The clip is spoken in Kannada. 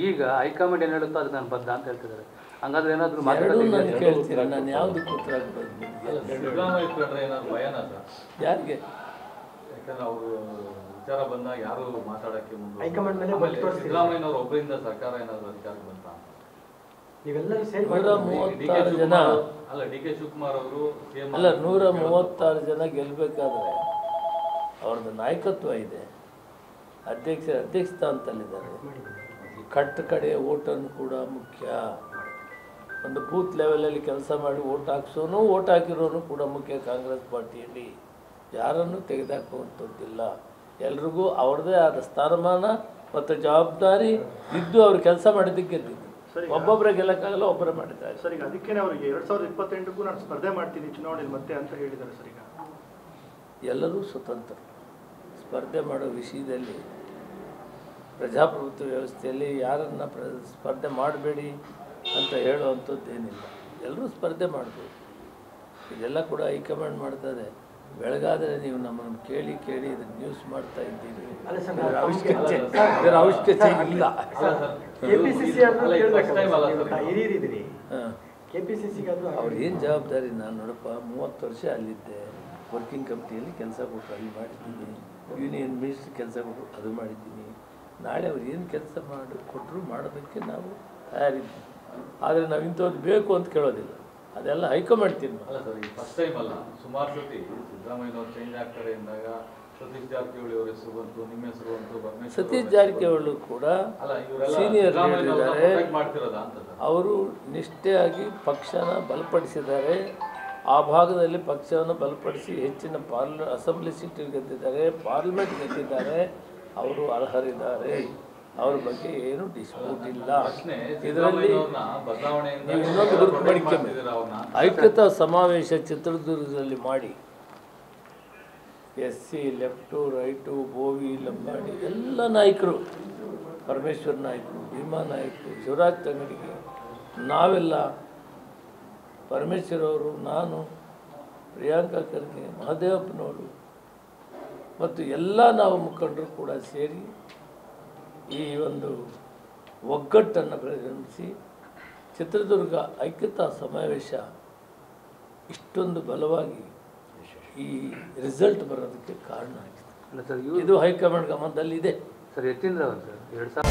ಈಗ ಹೈಕಮಾಂಡ್ ಏನು ಹೇಳುತ್ತೋ ಅದಕ್ಕೆ ನಾನು ಬದ್ಧ ಅಂತ ಹೇಳ್ತಿದ್ದಾರೆ. ಹಂಗಾದ್ರೆ ಏನಾದರೂ ಕೇಳ್ತೀರಾ? ನಾನು ಯಾವುದಕ್ಕೆ ಉತ್ತರ ಯಾರಿಗೆ? ಯಾಕಂದ್ರೆ ಅವರು ವಿಚಾರ ಬಂದಾಗ ಯಾರು ಮಾತಾಡಕ್ಕೆ ಮುಂದೆ ಸಿದ್ದರಾಮಯ್ಯನವರು ಒಬ್ಬರಿಂದ ಸರ್ಕಾರ ಏನಾದರೂ ಅಧಿಕಾರಕ್ಕೆ ಬಂತ? 136 ಜನ ಅಲ್ಲ, ಡಿ ಕೆ ಶಿವಕುಮಾರ್ ಅವರು ಅಲ್ಲ 136 ಜನ ಗೆಲ್ಲಬೇಕಾದ್ರೆ ಅವ್ರದ್ದು ನಾಯಕತ್ವ ಇದೆ, ಅಧ್ಯಕ್ಷ ಸ್ಥಾನದಲ್ಲಿದ್ದಾರೆ. ಕಡೆ ಓಟನ್ನು ಕೂಡ ಮುಖ್ಯ. ಒಂದು ಬೂತ್ ಲೆವೆಲಲ್ಲಿ ಕೆಲಸ ಮಾಡಿ ಓಟ್ ಹಾಕ್ಸೋನು ಓಟ್ ಹಾಕಿರೋನು ಕೂಡ ಮುಖ್ಯ. ಕಾಂಗ್ರೆಸ್ ಪಾರ್ಟಿಯಲ್ಲಿ ಯಾರನ್ನು ತೆಗೆದುಹಾಕುವಂಥದ್ದಿಲ್ಲ. ಎಲ್ರಿಗೂ ಅವ್ರದ್ದೇ ಆದ ಸ್ಥಾನಮಾನ ಮತ್ತು ಜವಾಬ್ದಾರಿ ಇದ್ದು ಅವ್ರು ಕೆಲಸ ಮಾಡಿದ್ದಕ್ಕೆ ಗೆದ್ದಿದ್ದು. ಒಬ್ಬೊಬ್ಬರೇ ಗೆಲ್ಲಕ್ಕಾಗಲ್ಲ, ಒಬ್ಬರೇ ಮಾಡಿದ್ದಾರೆ. ಸರ್, ಈಗ ಅದಕ್ಕೆ ಅವರಿಗೆ 2028ಕ್ಕೂ ನಾನು ಸ್ಪರ್ಧೆ ಮಾಡ್ತೀನಿ ಚುನಾವಣೆಯಲ್ಲಿ ಮತ್ತೆ ಅಂತ ಹೇಳಿದ್ದಾರೆ. ಸರ್, ಈಗ ಎಲ್ಲರೂ ಸ್ವತಂತ್ರ ಸ್ಪರ್ಧೆ ಮಾಡೋ ವಿಷಯದಲ್ಲಿ ಪ್ರಜಾಪ್ರಭುತ್ವ ವ್ಯವಸ್ಥೆಯಲ್ಲಿ ಯಾರನ್ನು ಸ್ಪರ್ಧೆ ಮಾಡಬೇಡಿ ಅಂತ ಹೇಳುವಂಥದ್ದೇನಿಲ್ಲ. ಎಲ್ಲರೂ ಸ್ಪರ್ಧೆ ಮಾಡ್ಬೋದು. ಇದೆಲ್ಲ ಕೂಡ ಹೈಕಮಾಂಡ್ ಮಾಡ್ತದೆ. ಬೆಳಗಾದರೆ ನೀವು ನಮ್ಮನ್ನು ಕೇಳಿ ಇದನ್ನು ನ್ಯೂಸ್ ಮಾಡ್ತಾ ಇದ್ದೀವಿ. ಇದರ ಅವಶ್ಯಕತೆ ಇಲ್ಲ. ಅವ್ರು ಏನು ಜವಾಬ್ದಾರಿ? ನಾನು ನೋಡಪ್ಪ 30 ವರ್ಷ ಅಲ್ಲಿದ್ದೆ. ವರ್ಕಿಂಗ್ ಕಮಿಟಿಯಲ್ಲಿ ಕೆಲಸ ಕೊಟ್ಟು ಅಲ್ಲಿ ಮಾಡಿದ್ದೀನಿ. ಯೂನಿಯನ್ ಮಿನಿಸ್ಟ್ರ್ ಕೆಲಸ ಕೊಟ್ಟು ಅದು ಮಾಡಿದ್ದೀನಿ. ನಾಳೆ ಅವ್ರು ಏನು ಕೆಲಸ ಕೊಟ್ಟರು ಮಾಡೋದಕ್ಕೆ ನಾವು ತಯಾರಿದ್ದೀವಿ. ಆದರೆ ನಾವು ಇಂಥದ್ದು ಬೇಕು ಅಂತ ಕೇಳೋದಿಲ್ಲ. ಅದೆಲ್ಲ ಹೈಕಮಾಂಡ್ ತೀರ್ಮಾನ. ಅಲ್ಲ ಸರ್, ಈ ಫಸ್ಟ್ ಟೈಮ್ ಅಲ್ಲ, ಸುಮಾರು ಸತಿ ಸಿದ್ದರಾಮಯ್ಯನವ್ರು ಚೇಂಜ್ ಆಗ್ತಾರೆ ಎಂದಾಗ ಸತೀಶ್ ಜಾರಕಿಹೊಳಿ ಅವ್ರ ಹೆಸರು ಬಂತು, ನಿಮ್ಮ ಹೆಸರು ಬಂತು. ಸತೀಶ್ ಜಾರಕಿಹೊಳಿ ಕೂಡ ಸೀನಿಯರ್ ಇದ್ದಾರೆ. ಅವರು ನಿಷ್ಠೆಯಾಗಿ ಪಕ್ಷನ ಬಲಪಡಿಸಿದ್ದಾರೆ. ಆ ಭಾಗದಲ್ಲಿ ಪಕ್ಷವನ್ನು ಬಲಪಡಿಸಿ ಹೆಚ್ಚಿನ ಅಸೆಂಬ್ಲಿ ಸೀಟ್ ಗೆದ್ದಿದ್ದಾರೆ, ಪಾರ್ಲಿಮೆಂಟ್ ಗೆದ್ದಿದ್ದಾರೆ. ಅವರು ಅರ್ಹರಿದ್ದಾರೆ. ಅವ್ರ ಬಗ್ಗೆ ಏನು ಡಿಸ್ಪ್ಯೂಟ್ ಇಲ್ಲ. ಇದರಲ್ಲಿ ನೀವು ಇನ್ನೊಂದು ಗುರುತು ಮಾಡಿಕೊಂಡು ಐಕ್ಯತಾ ಸಮಾವೇಶ ಚಿತ್ರದುರ್ಗದಲ್ಲಿ ಮಾಡಿ SC left right Bhovi Lambani ಎಲ್ಲ ನಾಯಕರು, ಪರಮೇಶ್ವರ್ ನಾಯಕರು, ಭೀಮಾ ನಾಯಕರು, ಶಿವರಾಜ್ ತಂಗಡಿಗೆ, ನಾವೆಲ್ಲ ಪರಮೇಶ್ವರ್ ಅವರು, ನಾನು, ಪ್ರಿಯಾಂಕಾ ಖರ್ಗೆ, ಮಹದೇವಪ್ಪನವರು ಮತ್ತು ಎಲ್ಲ ನಾವು ಮುಖಂಡರು ಕೂಡ ಸೇರಿ ಈ ಒಂದು ಒಗ್ಗಟ್ಟನ್ನು ಪರಿಗಣಿಸಿ ಚಿತ್ರದುರ್ಗ ಐಕ್ಯತಾ ಸಮಾವೇಶ ಇಷ್ಟೊಂದು ಬಲವಾಗಿ ಈ ರಿಸಲ್ಟ್ ಬರೋದಕ್ಕೆ ಕಾರಣ ಆಗಿದೆ. ಇದು ಹೈಕಮಾಂಡ್ ಗಮನದಲ್ಲಿದೆ. ಸರ್, ಯತೀಂದ್ರ ಅವರು ಸರ್ 2000